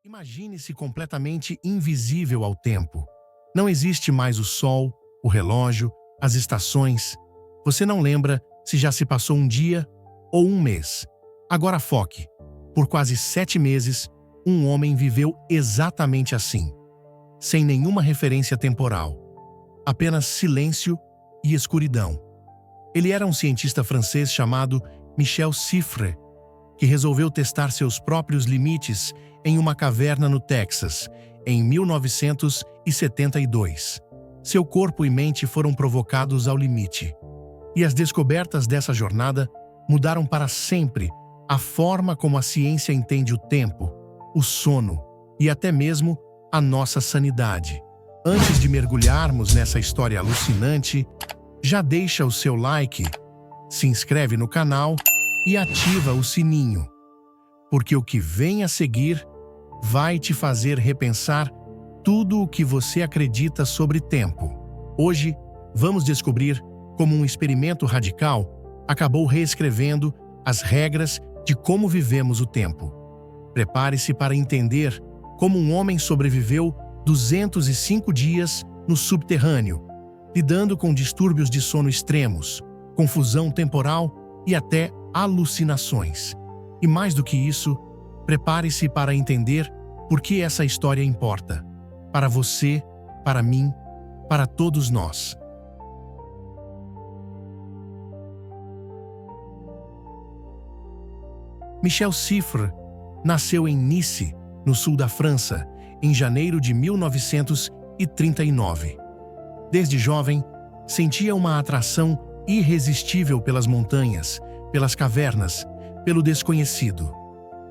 Imagine-se completamente invisível ao tempo. Não existe mais o sol, o relógio, as estações. Você não lembra se já se passou um dia ou um mês. Agora foque. Por quase 7 meses, um homem viveu exatamente assim, sem nenhuma referência temporal. Apenas silêncio e escuridão. Ele era um cientista francês chamado Michel Siffre, que resolveu testar seus próprios limites em uma caverna no Texas, em 1972. Seu corpo e mente foram provocados ao limite. E as descobertas dessa jornada mudaram para sempre a forma como a ciência entende o tempo, o sono e até mesmo a nossa sanidade. Antes de mergulharmos nessa história alucinante, já deixa o seu like, se inscreve no canal e ativa o sininho, porque o que vem a seguir vai te fazer repensar tudo o que você acredita sobre tempo. Hoje, vamos descobrir como um experimento radical acabou reescrevendo as regras de como vivemos o tempo. Prepare-se para entender como um homem sobreviveu 205 dias no subterrâneo, lidando com distúrbios de sono extremos, confusão temporal e até alucinações. E mais do que isso, prepare-se para entender por que essa história importa. Para você, para mim, para todos nós. Michel Siffre nasceu em Nice, no sul da França, em janeiro de 1939. Desde jovem, sentia uma atração irresistível pelas montanhas, pelas cavernas, pelo desconhecido.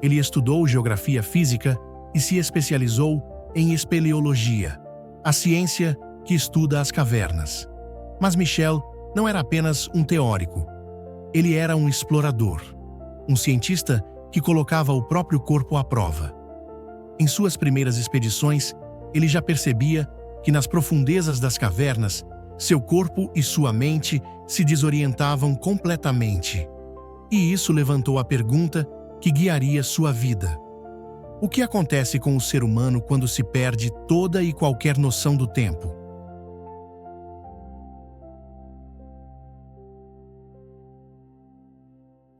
Ele estudou geografia física e se especializou em espeleologia, a ciência que estuda as cavernas. Mas Michel não era apenas um teórico. Ele era um explorador, um cientista que colocava o próprio corpo à prova. Em suas primeiras expedições, ele já percebia que nas profundezas das cavernas, seu corpo e sua mente se desorientavam completamente. E isso levantou a pergunta que guiaria sua vida. O que acontece com o ser humano quando se perde toda e qualquer noção do tempo?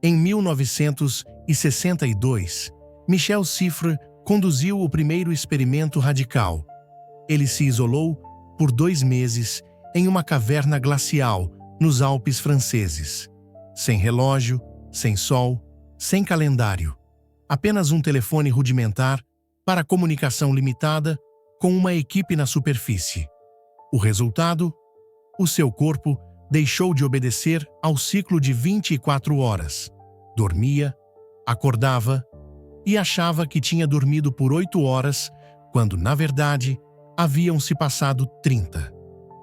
Em 1962, Michel Siffre conduziu o primeiro experimento radical. Ele se isolou por 2 meses em uma caverna glacial nos Alpes franceses. Sem relógio, sem sol, sem calendário. Apenas um telefone rudimentar para comunicação limitada com uma equipe na superfície. O resultado? O seu corpo deixou de obedecer ao ciclo de 24 horas. Dormia, acordava e achava que tinha dormido por 8 horas, quando, na verdade, haviam se passado 30.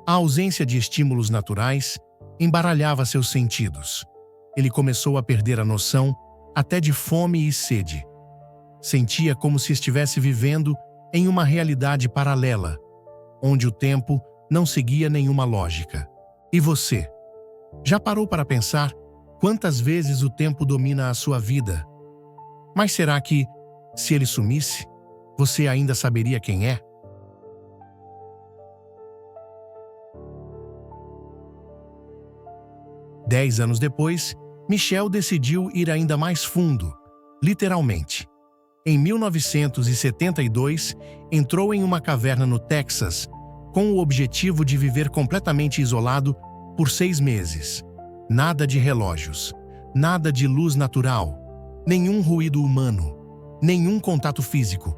A ausência de estímulos naturais embaralhava seus sentidos. Ele começou a perder a noção até de fome e sede. Sentia como se estivesse vivendo em uma realidade paralela, onde o tempo não seguia nenhuma lógica. E você? Já parou para pensar quantas vezes o tempo domina a sua vida? Mas será que, se ele sumisse, você ainda saberia quem é? Dez anos depois, Michel decidiu ir ainda mais fundo, literalmente. Em 1972, entrou em uma caverna no Texas, com o objetivo de viver completamente isolado por 6 meses. Nada de relógios, nada de luz natural, nenhum ruído humano, nenhum contato físico.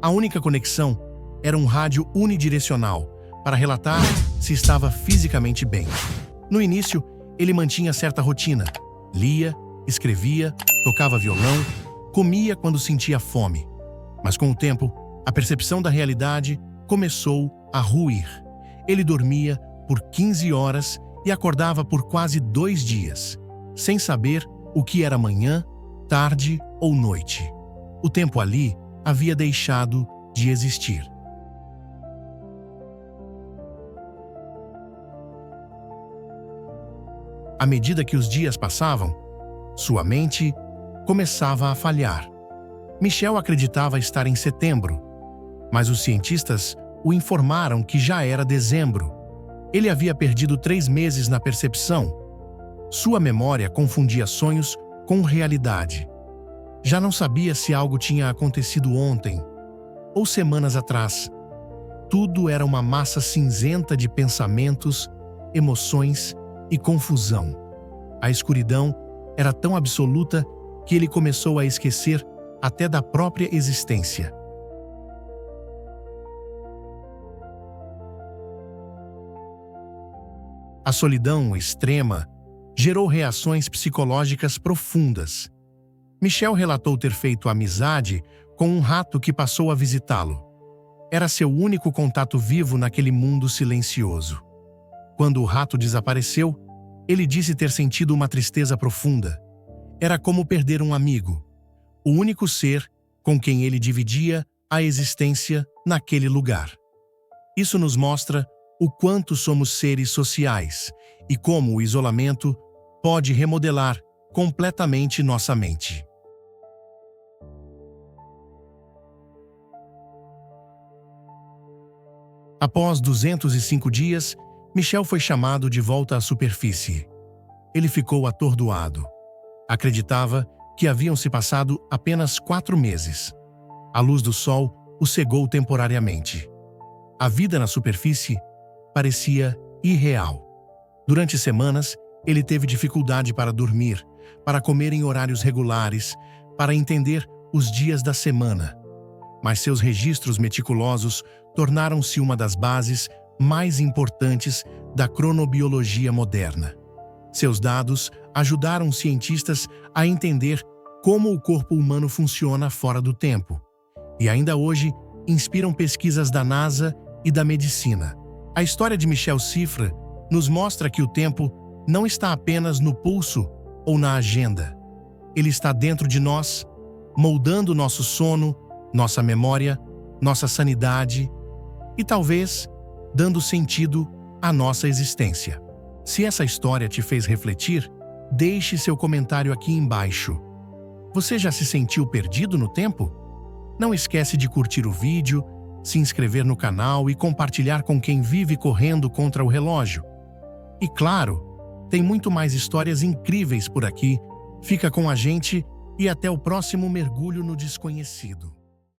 A única conexão era um rádio unidirecional para relatar se estava fisicamente bem. No início, ele mantinha certa rotina. Lia, escrevia, tocava violão, comia quando sentia fome. Mas com o tempo, a percepção da realidade começou a ruir. Ele dormia por 15 horas e acordava por quase 2 dias, sem saber o que era manhã, tarde ou noite. O tempo ali havia deixado de existir. À medida que os dias passavam, sua mente começava a falhar. Michel acreditava estar em setembro, mas os cientistas o informaram que já era dezembro. Ele havia perdido 3 meses na percepção. Sua memória confundia sonhos com realidade. Já não sabia se algo tinha acontecido ontem ou semanas atrás. Tudo era uma massa cinzenta de pensamentos, emoções e confusão. A escuridão era tão absoluta que ele começou a esquecer até da própria existência. A solidão extrema gerou reações psicológicas profundas. Michel relatou ter feito amizade com um rato que passou a visitá-lo. Era seu único contato vivo naquele mundo silencioso. Quando o rato desapareceu, ele disse ter sentido uma tristeza profunda. Era como perder um amigo, o único ser com quem ele dividia a existência naquele lugar. Isso nos mostra o quanto somos seres sociais e como o isolamento pode remodelar completamente nossa mente. Após 205 dias, Michel foi chamado de volta à superfície. Ele ficou atordoado. Acreditava que haviam se passado apenas 4 meses. A luz do sol o cegou temporariamente. A vida na superfície parecia irreal. Durante semanas, ele teve dificuldade para dormir, para comer em horários regulares, para entender os dias da semana. Mas seus registros meticulosos tornaram-se uma das bases mais importantes da cronobiologia moderna. Seus dados ajudaram cientistas a entender como o corpo humano funciona fora do tempo, e ainda hoje inspiram pesquisas da NASA e da medicina. A história de Michel Cifre nos mostra que o tempo não está apenas no pulso ou na agenda. Ele está dentro de nós, moldando nosso sono, nossa memória, nossa sanidade e talvez dando sentido à nossa existência. Se essa história te fez refletir, deixe seu comentário aqui embaixo. Você já se sentiu perdido no tempo? Não esquece de curtir o vídeo, se inscrever no canal e compartilhar com quem vive correndo contra o relógio. E claro, tem muito mais histórias incríveis por aqui. Fica com a gente e até o próximo mergulho no desconhecido.